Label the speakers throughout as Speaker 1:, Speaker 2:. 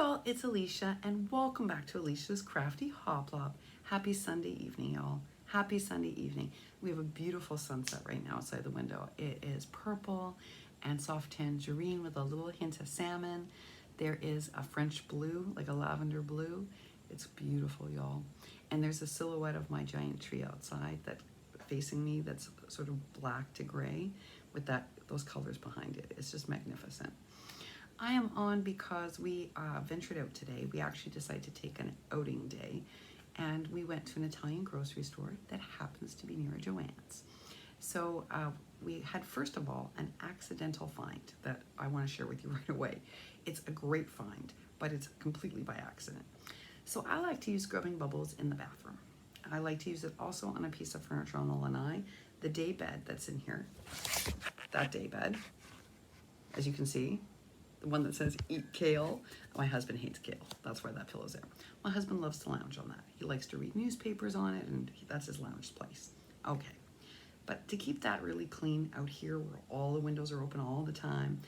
Speaker 1: y'all, it's Alicia and welcome back to Alicia's Crafty Hoplop. Happy Sunday evening, y'all. Happy Sunday evening. We have a beautiful sunset right now outside the window. It is purple and soft tangerine with a little hint of salmon. There is a French blue, like a lavender blue. It's beautiful, y'all. And there's a silhouette of my giant tree outside that facing me that's sort of black to gray with those colors behind it. It's just magnificent. I am on because we ventured out today. We actually decided to take an outing day, and we went to an Italian grocery store that happens to be near Joann's. So we had, first of all, an accidental find that I want to share with you right away. It's a great find, but it's completely by accident. So I like to use scrubbing bubbles in the bathroom. I like to use it also on a piece of furniture on the lanai. The day bed that's in here, that day bed, as you can see, the one that says eat kale. My husband hates kale. That's why that pillow's there. My husband loves to lounge on that. He likes to read newspapers on it, and that's his lounge place. Okay. But to keep that really clean out here where all the windows are open all the time,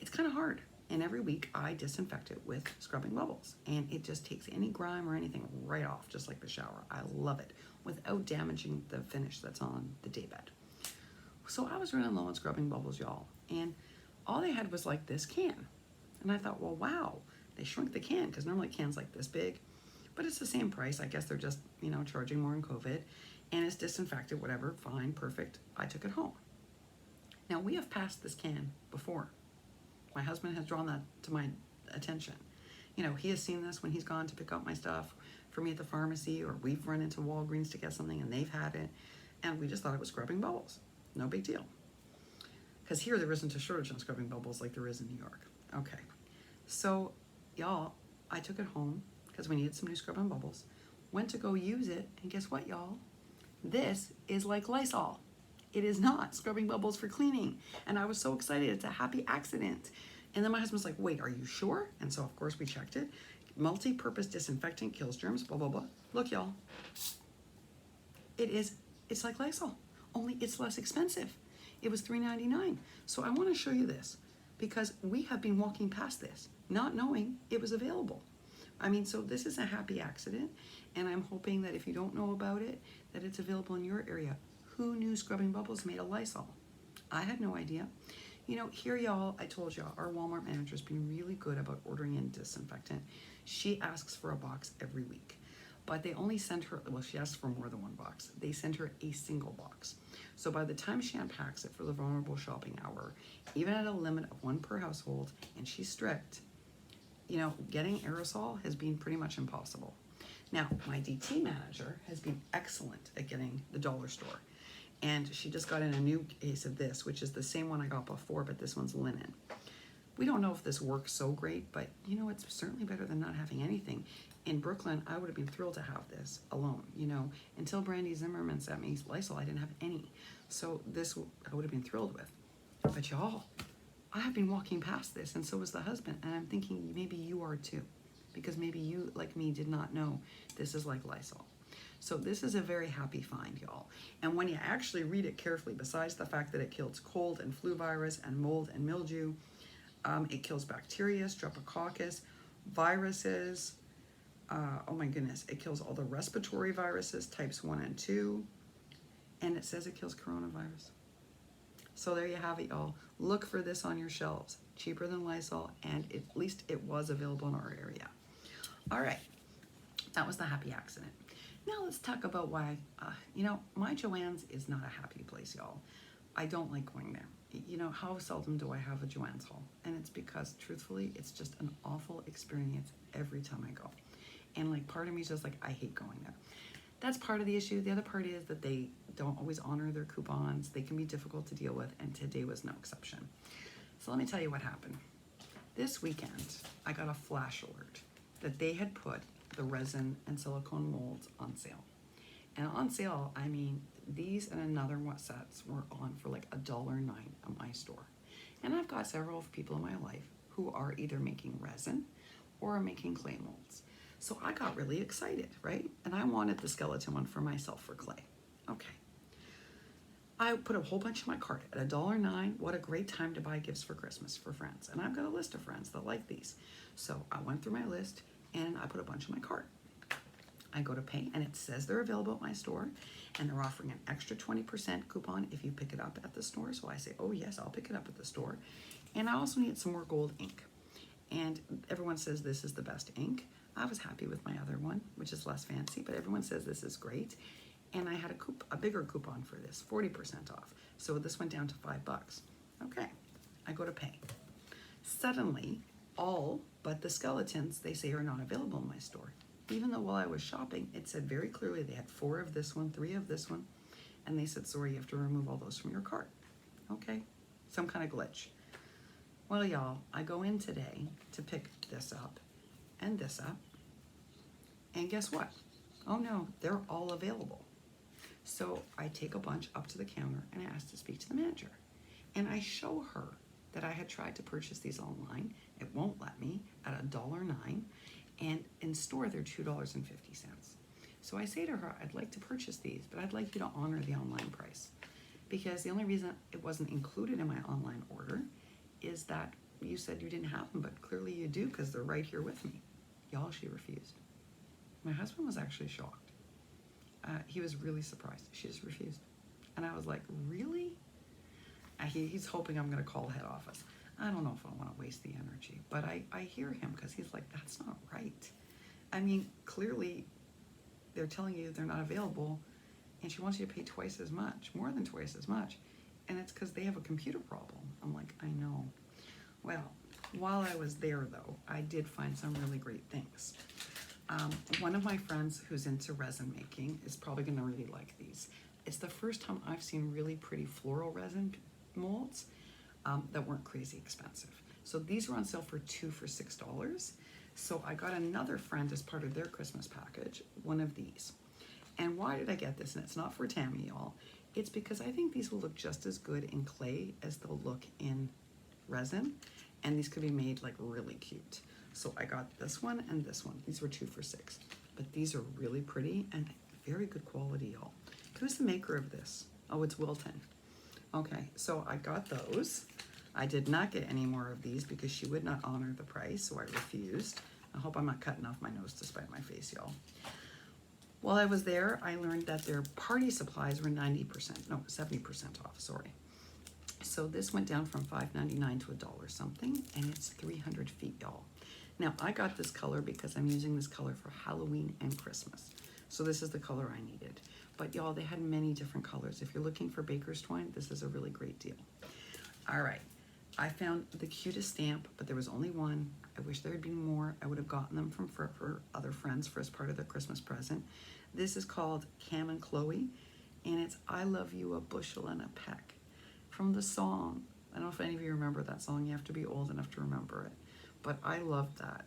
Speaker 1: it's kind of hard. And every week I disinfect it with scrubbing bubbles. And it just takes any grime or anything right off, just like the shower. I love it, without damaging the finish that's on the daybed. So I was running low on scrubbing bubbles, y'all. And all they had was like this can. And I thought, well, wow, they shrunk the can because normally can's like this big, but it's the same price. I guess they're just, charging more in COVID, and it's disinfected, whatever, fine, perfect. I took it home. Now we have passed this can before. My husband has drawn that to my attention. He has seen this when he's gone to pick up my stuff for me at the pharmacy, or we've run into Walgreens to get something and they've had it. And we just thought it was scrubbing bubbles. No big deal. Because here there isn't a shortage on scrubbing bubbles like there is in New York. Okay, so y'all, I took it home because we needed some new scrubbing bubbles. Went to go use it, and guess what, y'all? This is like Lysol. It is not scrubbing bubbles for cleaning. And I was so excited. It's a happy accident. And then my husband's like, wait, are you sure? And so, of course, we checked it. Multi-purpose disinfectant, kills germs, blah, blah, blah. Look, y'all. It's like Lysol, only it's less expensive. It was $3.99. So I want to show you this because we have been walking past this, not knowing it was available. So this is a happy accident, and I'm hoping that if you don't know about it, that it's available in your area. Who knew scrubbing bubbles made of Lysol? I had no idea. Here, y'all, I told y'all, our Walmart manager's been really good about ordering in disinfectant. She asks for a box every week, but they only send her, well, she asks for more than one box. They send her a single box. So by the time she unpacks it for the vulnerable shopping hour, even at a limit of one per household, and she's strict, getting aerosol has been pretty much impossible. Now, my DT manager has been excellent at getting the dollar store. And she just got in a new case of this, which is the same one I got before, but this one's linen. We don't know if this works so great, but it's certainly better than not having anything. In Brooklyn, I would have been thrilled to have this alone. Until Brandy Zimmerman sent me Lysol, I didn't have any. So this I would have been thrilled with. But y'all, I have been walking past this, and so was the husband. And I'm thinking maybe you are too, because maybe you, like me, did not know this is like Lysol. So this is a very happy find, y'all. And when you actually read it carefully, besides the fact that it kills cold and flu virus and mold and mildew, it kills bacteria, streptococcus, viruses. Oh my goodness, it kills all the respiratory viruses, types 1 and 2. And it says it kills coronavirus. So there you have it, y'all. Look for this on your shelves. Cheaper than Lysol, and at least it was available in our area. All right, that was the happy accident. Now let's talk about why, my Joann's is not a happy place, y'all. I don't like going there. How seldom do I have a Joann's haul? And it's because, truthfully, it's just an awful experience every time I go. And part of me is just I hate going there. That's part of the issue. The other part is that they don't always honor their coupons. They can be difficult to deal with, and today was no exception. So let me tell you what happened. This weekend, I got a flash alert that they had put the resin and silicone molds on sale. And on sale, these and another what sets were on for $1.09 at my store. And I've got several people in my life who are either making resin or making clay molds. So I got really excited, right? And I wanted the skeleton one for myself for clay. Okay. I put a whole bunch in my cart at $1.09. What a great time to buy gifts for Christmas for friends. And I've got a list of friends that like these. So I went through my list and I put a bunch in my cart. I go to pay and it says they're available at my store and they're offering an extra 20% coupon if you pick it up at the store. So I say, oh yes, I'll pick it up at the store. And I also need some more gold ink. And everyone says this is the best ink. I was happy with my other one, which is less fancy, but everyone says this is great. And I had a bigger coupon for this, 40% off. So this went down to $5. Okay, I go to pay. Suddenly, all but the skeletons, they say, are not available in my store. Even though while I was shopping, it said very clearly they had 4 of this one, 3 of this one, and they said, sorry, you have to remove all those from your cart. Okay, some kind of glitch. Well, y'all, I go in today to pick this up, and guess what? Oh no, they're all available. So I take a bunch up to the counter and I ask to speak to the manager. And I show her that I had tried to purchase these online. It won't let me at $1.09. And in store, they're $2.50. So I say to her, I'd like to purchase these, but I'd like you to honor the online price. Because the only reason it wasn't included in my online order is that you said you didn't have them, but clearly you do because they're right here with me. Y'all, she refused. My husband was actually shocked. He was really surprised. She just refused. And I was like, really? He's hoping I'm going to call head office. I don't know if I want to waste the energy, but I hear him because he's like, that's not right. I mean, clearly they're telling you they're not available and she wants you to pay twice as much, more than twice as much. And it's because they have a computer problem. I'm like, I know. Well, while I was there though, I did find some really great things. One of my friends who's into resin making is probably going to really like these. It's the first time I've seen really pretty floral resin molds that weren't crazy expensive. So these were on sale for 2 for $6. So I got another friend as part of their Christmas package, one of these. And why did I get this? And it's not for Tammy, y'all. It's because I think these will look just as good in clay as they'll look in resin. And these could be made like really cute. So I got this one and this one. These were 2 for $6. But these are really pretty and very good quality, y'all. Who's the maker of this? Oh, it's Wilton. Okay, so I got those. I did not get any more of these because she would not honor the price, so I refused. I hope I'm not cutting off my nose to spite my face, y'all. While I was there, I learned that their party supplies were 70% off, sorry. So this went down from $5.99 to $1 something, and it's 300 feet, y'all. Now, I got this color because I'm using this color for Halloween and Christmas. So this is the color I needed. But y'all, they had many different colors. If you're looking for baker's twine, this is a really great deal. All right, I found the cutest stamp, but there was only one. I wish there had been more. I would have gotten them from for other friends for as part of their Christmas present. This is called Cam and Chloe, and it's I Love You a Bushel and a Peck from the song. I don't know if any of you remember that song. You have to be old enough to remember it. But I loved that.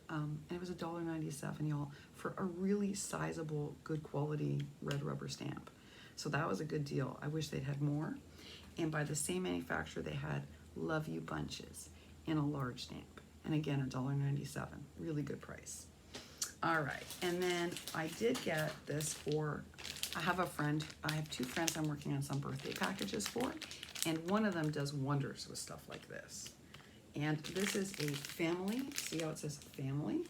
Speaker 1: And it was $1.97, y'all, for a really sizable, good quality red rubber stamp. So that was a good deal. I wish they'd had more. And by the same manufacturer, they had Love You bunches in a large stamp. And again, $1.97, really good price. All right, and then I did get this for, I have 2 friends I'm working on some birthday packages for, and one of them does wonders with stuff like this. And this is a family, see how it says family?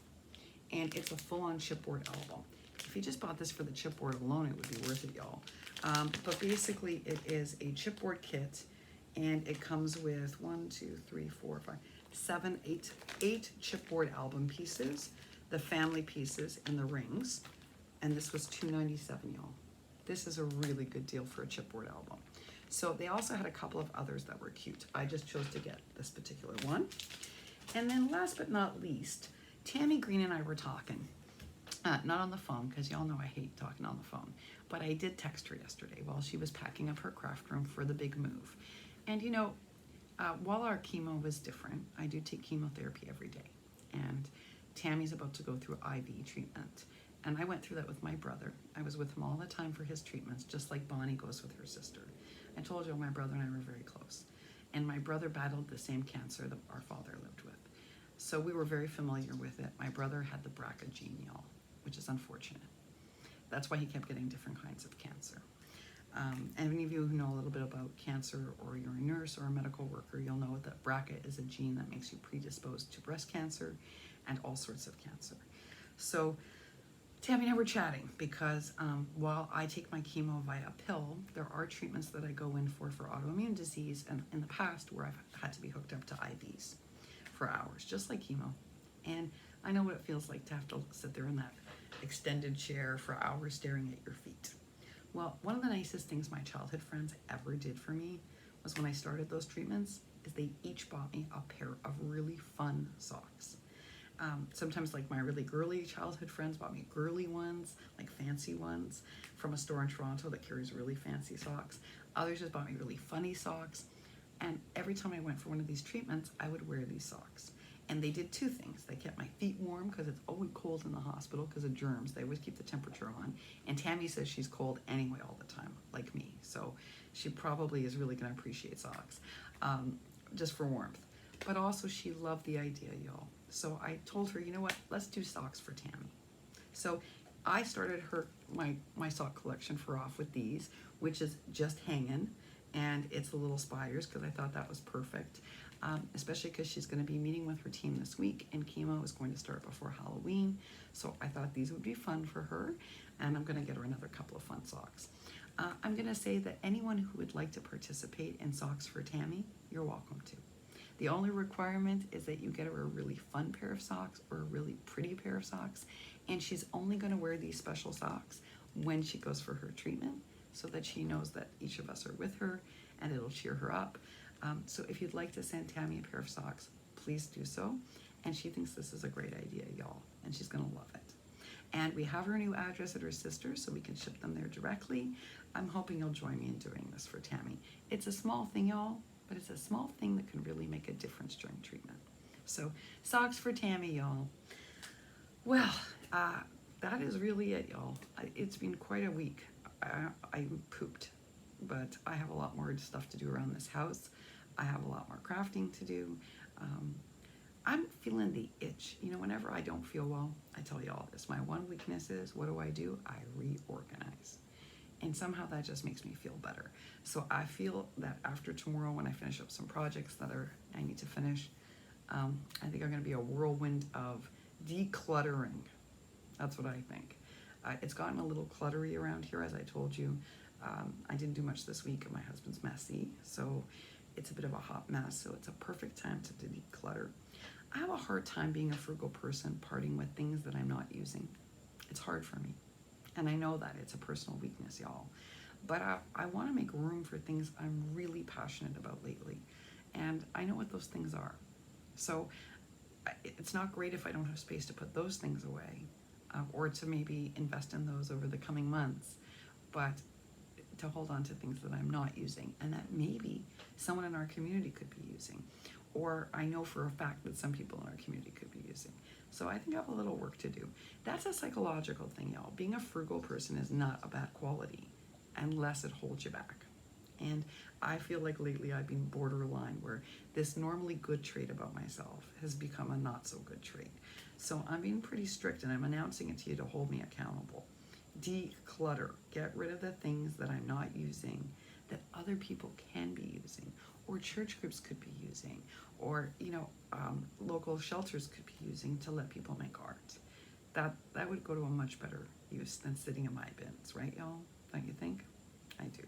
Speaker 1: And it's a full-on chipboard album. If you just bought this for the chipboard alone, it would be worth it, y'all. But basically, it is a chipboard kit, and it comes with 8 chipboard album pieces, the family pieces, and the rings. And this was $2.97, y'all. This is a really good deal for a chipboard album. So they also had a couple of others that were cute. I just chose to get this particular one. And then last but not least, Tammy Green and I were talking. Not on the phone, because y'all know I hate talking on the phone. But I did text her yesterday while she was packing up her craft room for the big move. And you know, while our chemo was different, I do take chemotherapy every day. And Tammy's about to go through IV treatment. And I went through that with my brother. I was with him all the time for his treatments, just like Bonnie goes with her sister. I told you my brother and I were very close. And my brother battled the same cancer that our father lived with. So we were very familiar with it. My brother had the BRCA gene, y'all, which is unfortunate. That's why he kept getting different kinds of cancer. Any of you who know a little bit about cancer, or you're a nurse or a medical worker, you'll know that BRCA is a gene that makes you predisposed to breast cancer and all sorts of cancer. So Tammy and I were chatting because while I take my chemo via pill, there are treatments that I go in for autoimmune disease, and in the past where I've had to be hooked up to IVs for hours, just like chemo. And I know what it feels like to have to sit there in that extended chair for hours staring at your feet. Well, one of the nicest things my childhood friends ever did for me was when I started those treatments is they each bought me a pair of really fun socks. Sometimes like my really girly childhood friends bought me girly ones, like fancy ones from a store in Toronto that carries really fancy socks. Others just bought me really funny socks. And every time I went for one of these treatments, I would wear these socks. And they did two things. They kept my feet warm because it's always cold in the hospital because of germs. They always keep the temperature on. And Tammy says she's cold anyway all the time, like me. So she probably is really going to appreciate socks just for warmth. But also she loved the idea, y'all. So I told her, you know what, let's do socks for Tammy. So I started my sock collection for off with these, which is just hanging. And it's the little spiders because I thought that was perfect. Especially because she's going to be meeting with her team this week, and chemo is going to start before Halloween. So I thought these would be fun for her, and I'm going to get her another couple of fun socks. I'm going to say that anyone who would like to participate in Socks for Tammy, you're welcome to. The only requirement is that you get her a really fun pair of socks or a really pretty pair of socks, and she's only going to wear these special socks when she goes for her treatment, so that she knows that each of us are with her and it'll cheer her up. So if you'd like to send Tammy a pair of socks, please do so. And she thinks this is a great idea, y'all, and she's gonna love it. And we have her new address at her sister's, so we can ship them there directly. I'm hoping you'll join me in doing this for Tammy. It's a small thing, y'all, but it's a small thing that can really make a difference during treatment. So socks for Tammy, y'all. Well, that is really it, y'all. It's been quite a week. I pooped, but I have a lot more stuff to do around this house. I have a lot more crafting to do. I'm feeling the itch. You know, whenever I don't feel well, I tell you all this. My one weakness is, what do? I reorganize. And somehow that just makes me feel better. So I feel that after tomorrow, when I finish up some projects that I need to finish, I think I'm going to be a whirlwind of decluttering. That's what I think. It's gotten a little cluttery around here, as I told you. I didn't do much this week, and my husband's messy, so it's a bit of a hot mess, so it's a perfect time to declutter. I have a hard time being a frugal person, parting with things that I'm not using. It's hard for me, and I know that it's a personal weakness, y'all. But I want to make room for things I'm really passionate about lately, and I know what those things are. So it's not great if I don't have space to put those things away, or to maybe invest in those over the coming months, but to hold on to things that I'm not using and that maybe someone in our community could be using, or I know for a fact that some people in our community could be using. So I think I have a little work to do. That's a psychological thing, y'all. Being a frugal person is not a bad quality unless it holds you back. And I feel like lately I've been borderline, where this normally good trait about myself has become a not so good trait. So I'm being pretty strict, and I'm announcing it to you to hold me accountable. Declutter. Get rid of the things that I'm not using that other people can be using, or church groups could be using, or local shelters could be using to let people make art. That would go to a much better use than sitting in my bins, right, y'all? Don't you think? I do.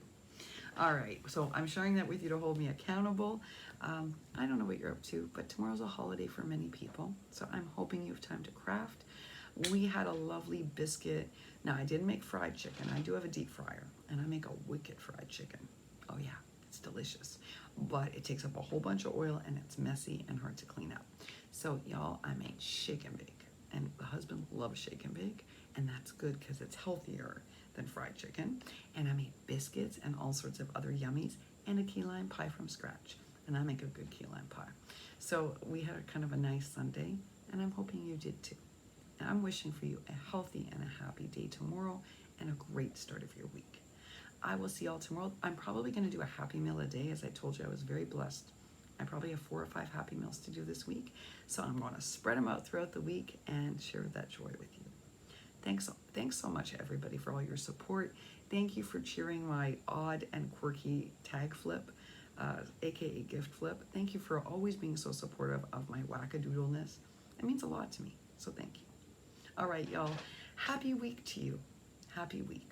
Speaker 1: All right, so I'm sharing that with you to hold me accountable. I don't know what you're up to, but tomorrow's a holiday for many people, so I'm hoping you have time to craft. We had a lovely biscuit. Now, I didn't make fried chicken. I do have a deep fryer, and I make a wicked fried chicken. Oh yeah, it's delicious. But it takes up a whole bunch of oil, and it's messy and hard to clean up. So y'all, I made shake and bake, and the husband loves shake and bake, and that's good because it's healthier than fried chicken. And I made biscuits and all sorts of other yummies, and a key lime pie from scratch. And I make a good key lime pie. So we had a kind of a nice Sunday, and I'm hoping you did too. And I'm wishing for you a healthy and a happy day tomorrow, and a great start of your week. I will see y'all tomorrow. I'm probably going to do a happy meal a day. As I told you, I was very blessed. I probably have 4 or 5 happy meals to do this week. So I'm going to spread them out throughout the week and share that joy with you. Thanks so much, everybody, for all your support. Thank you for cheering my odd and quirky tag flip, aka gift flip. Thank you for always being so supportive of my wackadoodleness. It means a lot to me, so thank you. All right, y'all. Happy week to you. Happy week.